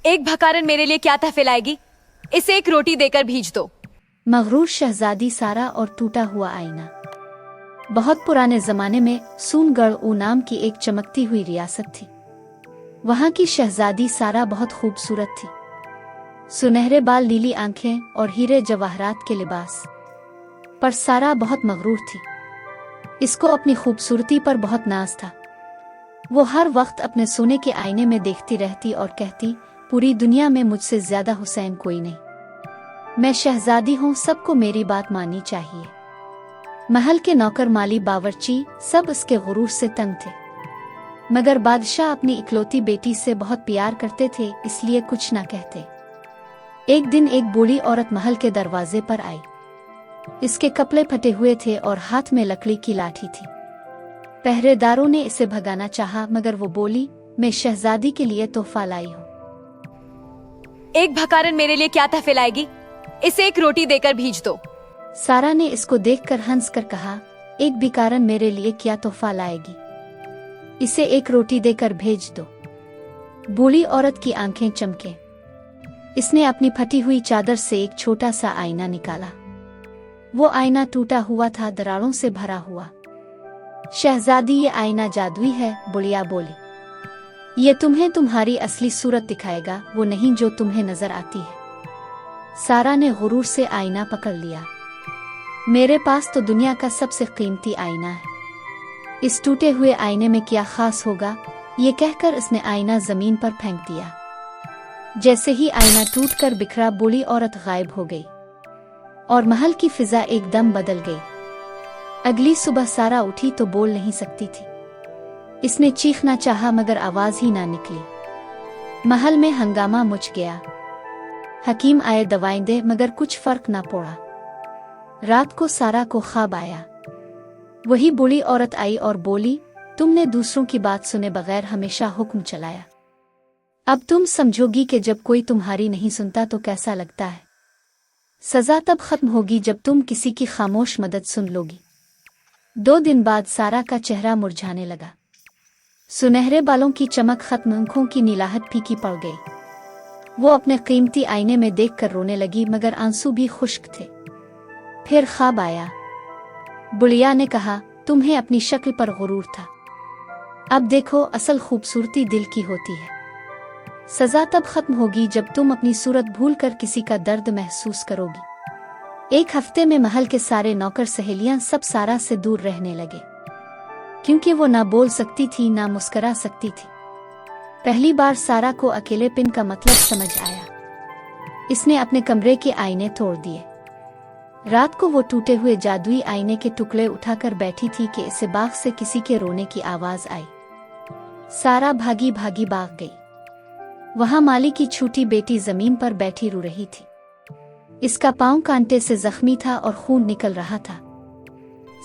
एक भकारन मेरे लिए क्या तहफे लाएगी? इसे एक रोटी देकर भेज दो। मगरूर शहजादी सारा और टूटा हुआ आईना। बहुत पुराने जमाने में सूनगढ़ ऊ नाम की एक चमकती हुई रियासत थी। वहां की शहजादी सारा बहुत खूबसूरत थी। सुनहरे बाल, नीली आंखें और हीरे जवाहरात के लिबास पर सारा बहुत मगरूर थी। इसको अपनी खूबसूरती पर बहुत नाज था। वो हर वक्त अपने सोने के आईने में देखती रहती और कहती, पूरी दुनिया में मुझसे ज्यादा हुसैन कोई नहीं। मैं शहजादी हूँ, सबको मेरी बात माननी चाहिए। महल के नौकर, माली, बावर्ची सब इसके गुरूर से तंग थे, मगर बादशाह अपनी इकलौती बेटी से बहुत प्यार करते थे, इसलिए कुछ न कहते। एक दिन एक बूढ़ी औरत महल के दरवाजे पर आई। इसके कपड़े फटे हुए थे और हाथ में लकड़ी की लाठी थी। पहरेदारों ने इसे भगाना चाहा, मगर वो बोली, मैं शहजादी के लिए तोहफा लाई हूँ। एक भकारन मेरे लिए क्या तहफे लाएगी? इसे एक रोटी देकर भेज दो। सारा ने इसको देखकर हंस कर कहा, एक भिखारन मेरे लिए क्या तोहफा लाएगी? इसे एक रोटी देकर भेज दो। बूढ़ी औरत की आंखें चमके। इसने अपनी फटी हुई चादर से एक छोटा सा आईना निकाला। वो आईना टूटा हुआ था, दरारों से भरा हुआ। शहजादी, ये आईना जादुई है, बुढ़िया बोली। ये तुम्हें तुम्हारी असली सूरत दिखाएगा, वो नहीं जो तुम्हें नजर आती है। सारा ने गुरूर से आईना पकड़ लिया। मेरे पास तो दुनिया का सबसे कीमती आईना है, इस टूटे हुए आईने में क्या खास होगा? ये कहकर इसने आईना जमीन पर फेंक दिया। जैसे ही आईना टूटकर बिखरा, बूढ़ी औरत गायब हो गई और महल की फिजा एकदम बदल गई। अगली सुबह सारा उठी तो बोल नहीं सकती थी। इसने चीखना चाहा, मगर आवाज ही ना निकली। महल में हंगामा मच गया। हकीम आए, दवाएं दे, मगर कुछ फर्क ना पड़ा। रात को सारा को ख्वाब आया। वही बूढ़ी औरत आई और बोली, तुमने दूसरों की बात सुने बगैर हमेशा हुक्म चलाया। अब तुम समझोगी कि जब कोई तुम्हारी नहीं सुनता तो कैसा लगता है। सजा तब खत्म होगी जब तुम किसी की खामोश मदद सुन लोगी। 2 दिन बाद सारा का चेहरा मुरझाने लगा। सुनहरे बालों की चमक खत्म, आंखों की नीलाहट फीकी पड़ गई। वो अपने कीमती आईने में देखकर रोने लगी, मगर आंसू भी खुश्क थे। फिर ख्वाब आया। बुढ़िया ने कहा, तुम्हें अपनी शक्ल पर गुरूर था, अब देखो असल खूबसूरती दिल की होती है। सजा तब खत्म होगी जब तुम अपनी सूरत भूलकर किसी का दर्द महसूस करोगी। एक हफ्ते में महल के सारे नौकर, सहेलियां सब सारा से दूर रहने लगे, क्योंकि वो ना बोल सकती थी ना मुस्करा सकती थी। पहली बार सारा को अकेलेपन का मतलब समझ आया। इसने अपने कमरे के आईने तोड़ दिए। रात को वो टूटे हुए जादुई आईने के टुकड़े उठाकर बैठी थी कि इसे बाग से किसी के रोने की आवाज आई। सारा भागी भागी भाग गई। वहां माली की छोटी बेटी जमीन पर बैठी रो रही थी। इसका पांव कांटे से जख्मी था और खून निकल रहा था।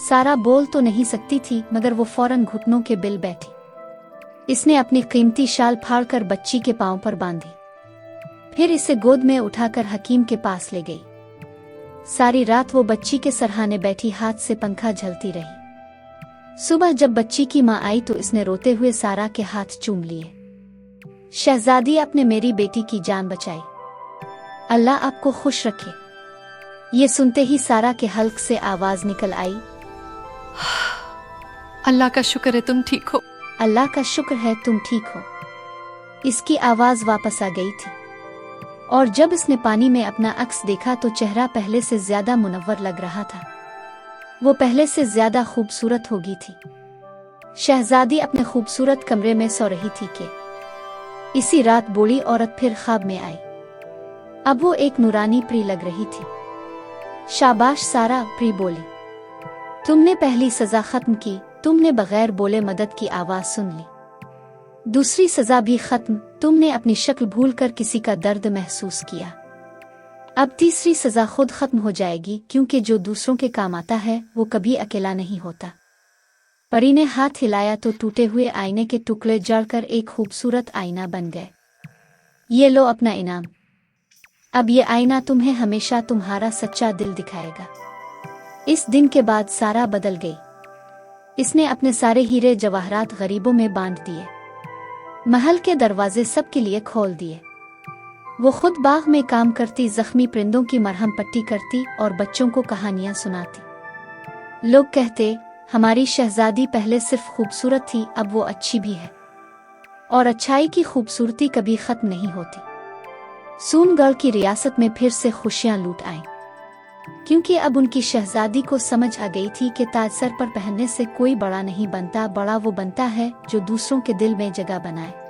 सारा बोल तो नहीं सकती थी, मगर वो फौरन घुटनों के बिल बैठी। इसने अपनी कीमती शाल फाड़कर बच्ची के पांव पर बांधी। फिर इसे गोद में उठाकर हकीम के पास ले गई। सारी रात वो बच्ची के सरहाने बैठी, हाथ से पंखा झलती रही। सुबह जब बच्ची की माँ आई तो इसने रोते हुए सारा के हाथ चूम लिए। शहजादी, आपने मेरी बेटी की जान बचाई, अल्लाह आपको खुश रखे। ये सुनते ही सारा के हल्क से आवाज निकल आई, अल्लाह का शुक्र है तुम ठीक हो। अल्लाह का शुक्र है तुम ठीक हो। इसकी आवाज वापस आ गई थी और जब इसने पानी में अपना अक्स देखा तो चेहरा पहले से ज्यादा मुनव्वर लग रहा था। वो पहले से ज्यादा खूबसूरत हो गई थी। शहजादी अपने खूबसूरत कमरे में सो रही थी कि इसी रात बूढ़ी औरत फिर ख्वाब में आई। अब वो एक नूरानी प्री लग रही थी। शाबाश सारा, प्री बोली, तुमने पहली सजा खत्म की, तुमने बगैर बोले मदद की आवाज सुन ली। दूसरी सजा भी खत्म, तुमने अपनी शक्ल भूलकर किसी का दर्द महसूस किया। अब तीसरी सजा खुद खत्म हो जाएगी, क्योंकि जो दूसरों के काम आता है वो कभी अकेला नहीं होता। परी ने हाथ हिलाया तो टूटे हुए आईने के टुकड़े जड़कर एक खूबसूरत आईना बन गए। ये लो अपना इनाम। अब ये आईना तुम्हें हमेशा तुम्हारा सच्चा दिल दिखाएगा। इस दिन के बाद सारा बदल गई। इसने अपने सारे हीरे जवाहरात गरीबों में बांट दिए। महल के दरवाजे सबके लिए खोल दिए। वो खुद बाग में काम करती, जख्मी परिंदों की मरहम पट्टी करती और बच्चों को कहानियां सुनाती। लोग कहते, हमारी शहजादी पहले सिर्फ खूबसूरत थी, अब वो अच्छी भी है। और अच्छाई की खूबसूरती कभी खत्म नहीं होती। सूनगढ़ की रियासत में फिर से खुशियां लूट आईं, क्योंकि अब उनकी शहजादी को समझ आ गई थी कि ताज सर पर पहनने से कोई बड़ा नहीं बनता, बड़ा वो बनता है जो दूसरों के दिल में जगह बनाए।